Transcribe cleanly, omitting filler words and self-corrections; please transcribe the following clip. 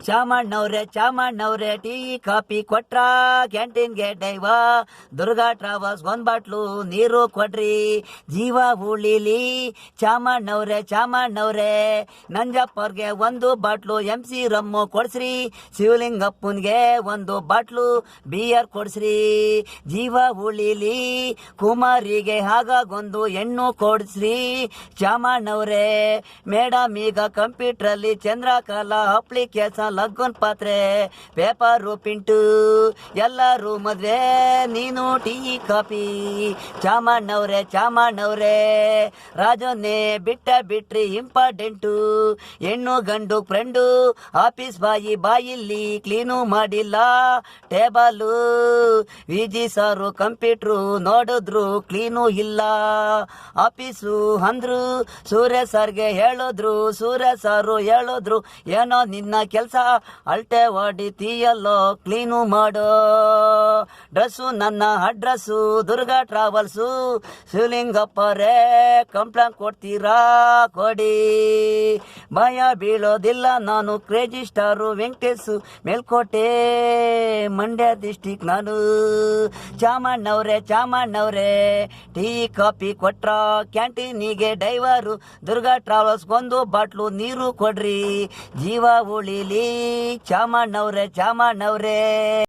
ಚಾಮಣ್ಣವ್ರೆ tea coffee ಕೊಟ್ರ ಕ್ಯಾಂಟೀನ್ಗೆ ಡೈವ Durga travels ಒಂದ್ ಬಾಟ್ಲು ನೀರು ಕೊಡ್ರಿ ಜೀವ ಉಳಿಲಿ ಚಾಮಣ್ಣವ್ರೆ ನಂಜಪ್ಪರ್ಗೆ ಒಂದು ಬಾಟ್ಲು MC ರಮ್ಮು ಕೊಡ್ಸ್ರಿ ಶಿವಲಿಂಗಪ್ಪನ್ಗೆ ಒಂದು ಬಾಟ್ಲು ಬಿಯರ್ ಕೊಡ್ಸ್ರಿ ಜೀವ ಉಳಿಲಿ ಕುಮಾರಿಗೆ ಹಾಗಾಗೊಂದು ಹೆಣ್ಣು ಕೊಡ್ಸ್ರಿ ಚಾಮಣ್ಣವ್ರೆ ಮೇಡಮ್ ಈಗ ಕಂಪ್ಯೂಟರ್ ಅಲ್ಲಿ ಚಂದ್ರಕಲಾ ಅಪ್ಲಿಕೇಶನ್ ಲಗ್ಗನ್ ಪಾತ್ರೆ ಪೇಪರು ಪಿಂಟು ಎಲ್ಲರೂ ಮದ್ವೆ ನೀನು ಟೀ ಕಾಫಿ ಚಾಮಣ್ಣವ್ರೆ ರಾಜನ್ನೇ ಬಿಟ್ರಿ ಇಂಪಾರ್ಟೆಂಟು ಹೆಣ್ಣು ಗಂಡು ಫ್ರೆಂಡು ಆಫೀಸ್ ಬಾಯಿಲ್ಲಿ ಕ್ಲೀನು ಮಾಡಿಲ್ಲ ಟೇಬಲು ವಿಜಿ ಸಾರು ಕಂಪ್ಯೂಟ್ರು ನೋಡಿದ್ರು ಕ್ಲೀನು ಇಲ್ಲ ಆಫೀಸು ಅಂದ್ರು ಸೂರ್ಯ ಸರ್ಗೆ ಹೇಳಿದ್ರು ಸೂರ್ಯ ಸಾರು ಹೇಳಿದ್ರು ಏನೋ ನಿನ್ನ ಕೆಲಸ ಅಲ್ಟೆ ಹೊಡಿತೀಯಲ್ಲೋ ಕ್ಲೀನು ಮಾಡೋ ಡ್ರೆಸ್ಸು ನನ್ನ ಅಡ್ರೆಸ್ಸು ದುರ್ಗಾ ಟ್ರಾವೆಲ್ಸು ಶಿವಲಿಂಗಪ್ಪರೇ ಕಂಪ್ಲೇಂಟ್ ಕೊಡ್ತೀರಾ ಕೊಡಿ ಭಯ ಬೀಳೋದಿಲ್ಲ ನಾನು crazy star Venkatesh Melkote Mandya district ನಾನು ಚಾಮಣ್ಣವ್ರೆ ಟೀ ಕಾಫಿ ಕೊಟ್ರ ಕ್ಯಾಂಟೀನಿಗೆ ಡೈವರು ದುರ್ಗಾ ಟ್ರಾವೆಲ್ಸ್ ಒಂದು ಬಾಟ್ಲು ನೀರು ಕೊಡ್ರಿ ಜೀವ ಉಳಿಲಿ ಚಾಮಣ್ಣವ್ರೆ